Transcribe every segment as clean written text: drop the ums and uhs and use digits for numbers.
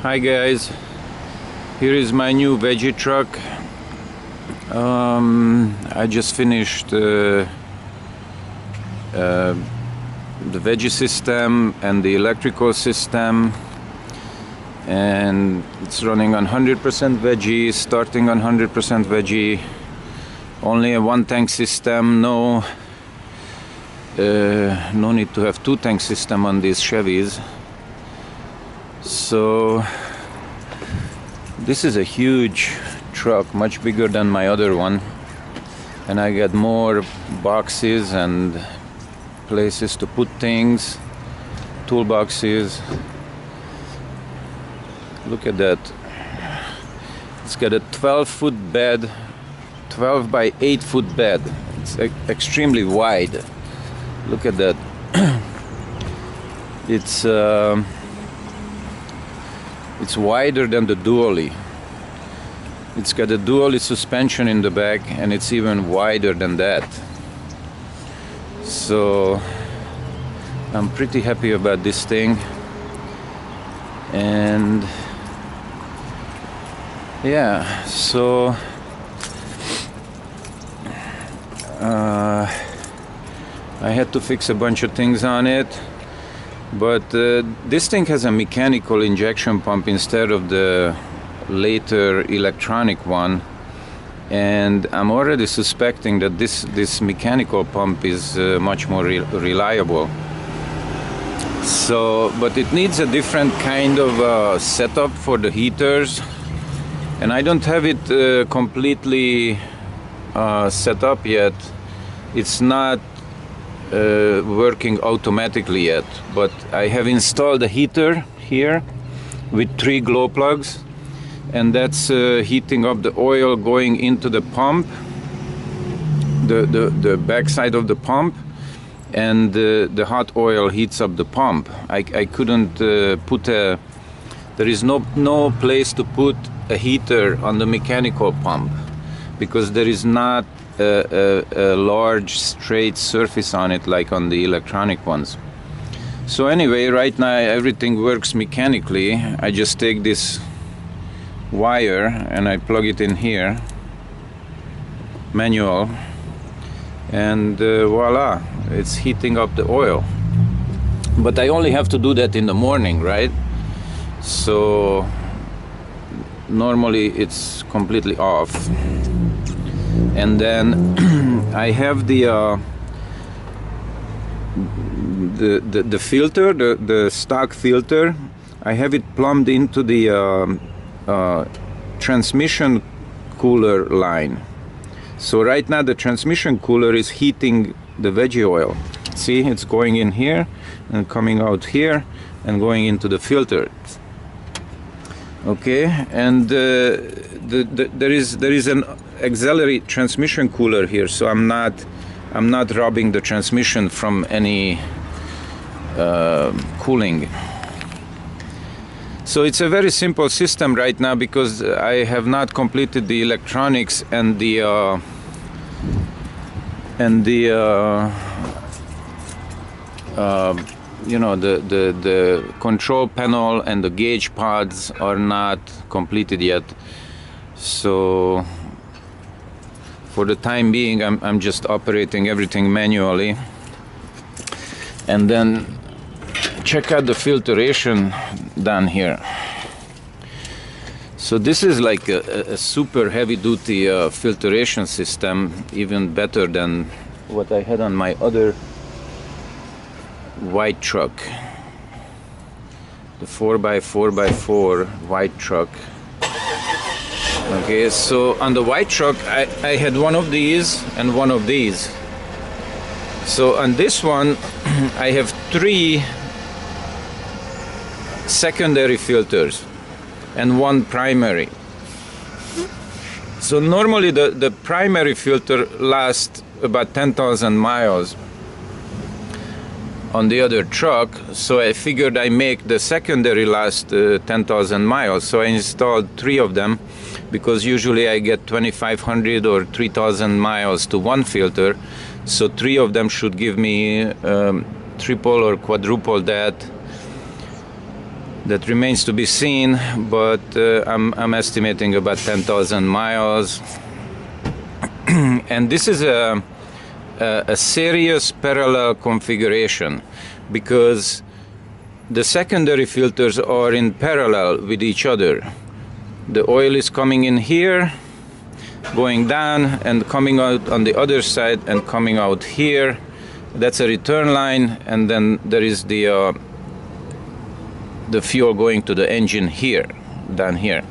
Hi guys, here is my new Veggie truck. I just finished the Veggie system and the electrical system, and it's running on 100% Veggie, starting on 100% Veggie, only a one tank system. No need to have two tank system on these Chevys. So this is a huge truck, much bigger than my other one, and I got more boxes and places to put things, toolboxes. Look at that. It's got a 12-foot bed, 12 by 8-foot bed. It's extremely wide. Look at that. It's wider than the dually. It's got a dually suspension in the back, and it's even wider than that. So I'm pretty happy about this thing. And yeah, so I had to fix a bunch of things on it. But this thing has a mechanical injection pump instead of the later electronic one, and I'm already suspecting that this mechanical pump is much more reliable. So, but it needs a different kind of setup for the heaters, and I don't have it completely set up yet. It's not working automatically yet, but I have installed a heater here with 3 glow plugs, and that's heating up the oil going into the pump, the back side of the pump, and the hot oil heats up the pump. I couldn't put there is no place to put a heater on the mechanical pump because there is not a large straight surface on it like on the electronic ones. So anyway, right now everything works mechanically. I just take this wire and I plug it in here, manual, and voila, it's heating up the oil. But I only have to do that in the morning, right? So normally it's completely off. And then I have the filter, the stock filter. I have it plumbed into the transmission cooler line. So right now the transmission cooler is heating the Veggie oil. See, it's going in here and coming out here and going into the filter. Okay, and there is an auxiliary transmission cooler here, so I'm not robbing the transmission from any cooling. So it's a very simple system right now because I have not completed the electronics and the you know, the control panel and the gauge pods are not completed yet. So for the time being, I'm just operating everything manually. And then check out the filtration down here. So this is like a super heavy-duty filtration system, even better than what I had on my other white truck, the 4x4x4 white truck. Okay, so on the white truck I had one of these and one of these. So on this one I have 3 secondary filters and 1 primary. So normally the primary filter lasts about 10,000 miles on the other truck, so I figured I make the secondary last 10,000 miles. So I installed 3 of them because usually I get 2,500 or 3,000 miles to one filter. So 3 of them should give me triple or quadruple that. That remains to be seen, but I'm estimating about 10,000 miles. And this is a serious parallel configuration, because the secondary filters are in parallel with each other. The oil is coming in here, going down, and coming out on the other side and coming out here. That's a return line, and then there is the fuel going to the engine here, down here.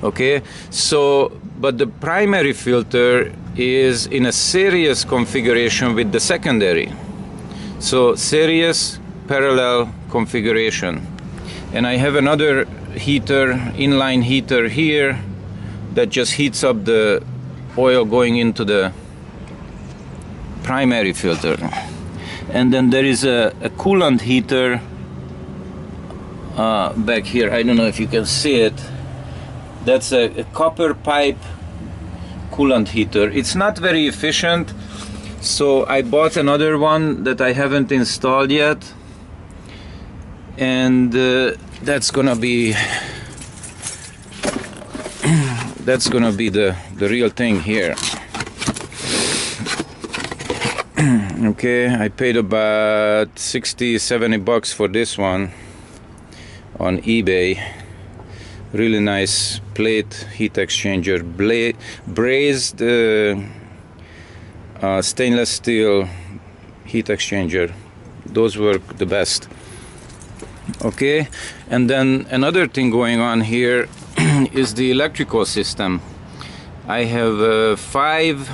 Okay, so but the primary filter is in a serious configuration with the secondary. So serious parallel configuration. And I have another heater, inline heater here, that just heats up the oil going into the primary filter. And then there is a coolant heater back here. I don't know if you can see it. That's a copper pipe coolant heater. It's not very efficient, so I bought another one that I haven't installed yet, and that's gonna be the real thing here. Okay, I paid about 60-70 bucks for this one on eBay. Really nice plate heat exchanger, brazed stainless steel heat exchanger. Those work the best. Okay, and then another thing going on here is the electrical system. I have 5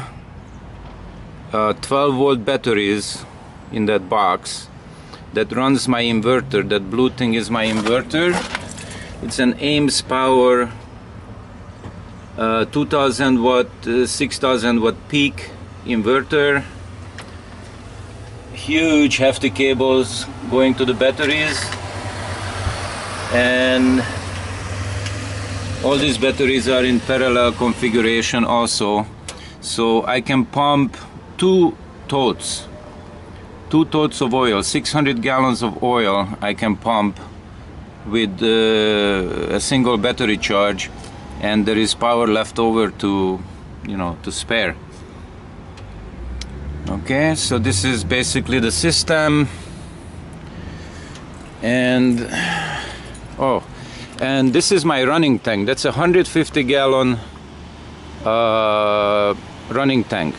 12-volt batteries in that box that runs my inverter. That blue thing is my inverter. It's an Ames Power 2000 watt 6000 watt peak inverter. Huge hefty cables going to the batteries, and all these batteries are in parallel configuration also, so I can pump two totes of oil, 600 gallons of oil I can pump with a single battery charge, and there is power left over to, you know, to spare. Okay, so this is basically the system. And oh, and this is my running tank. That's a 150 gallon running tank,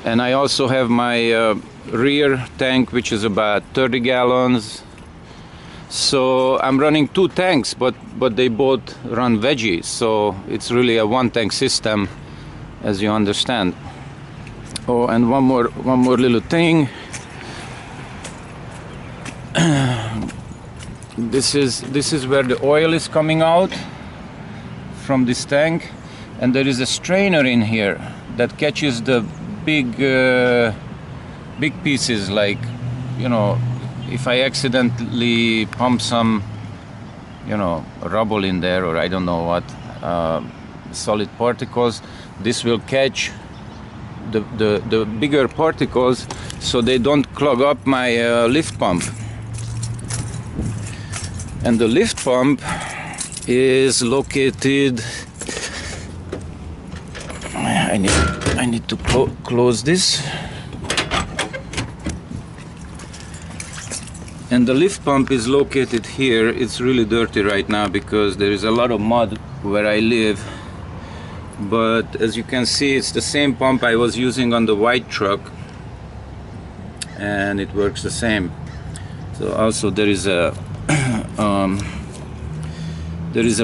and I also have my rear tank, which is about 30 gallons. So I'm running 2 tanks, but they both run Veggie, so it's really a one tank system, as you understand. Oh, and one more little thing. This is where the oil is coming out from this tank, and there is a strainer in here that catches the big pieces, like, you know, if I accidentally pump some, you know, rubble in there, or I don't know what, solid particles, this will catch the bigger particles, so they don't clog up my lift pump. And the lift pump is located, I need to close this. And the lift pump is located here. It's really dirty right now because there is a lot of mud where I live, but as you can see, it's the same pump I was using on the white truck, and it works the same. So also there is a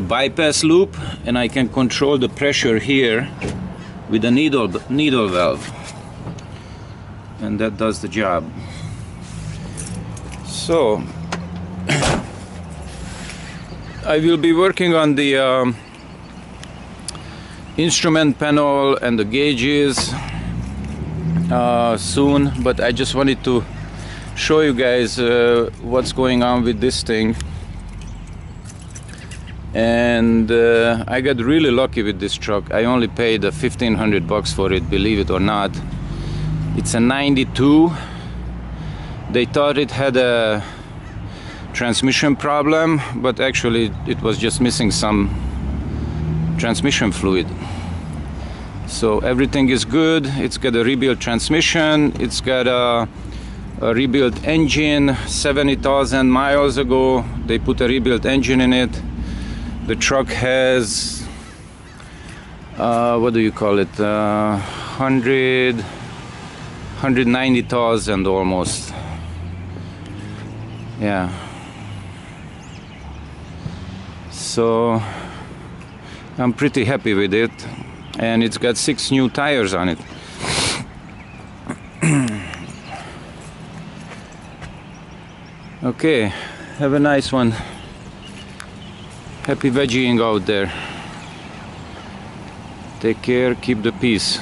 bypass loop, and I can control the pressure here with a needle valve, and that does the job. So I will be working on the instrument panel and the gauges soon, but I just wanted to show you guys what's going on with this thing. And I got really lucky with this truck. I only paid 1,500 bucks for it, believe it or not. It's a 92. They thought it had a transmission problem, but actually it was just missing some transmission fluid. So everything is good. It's got a rebuilt transmission, it's got a rebuilt engine. 70,000 miles ago they put a rebuilt engine in it. The truck has what do you call it, 190,000 almost. Yeah, so I'm pretty happy with it, and it's got 6 new tires on it. Okay, have a nice one. Happy veggieing out there. Take care, keep the peace.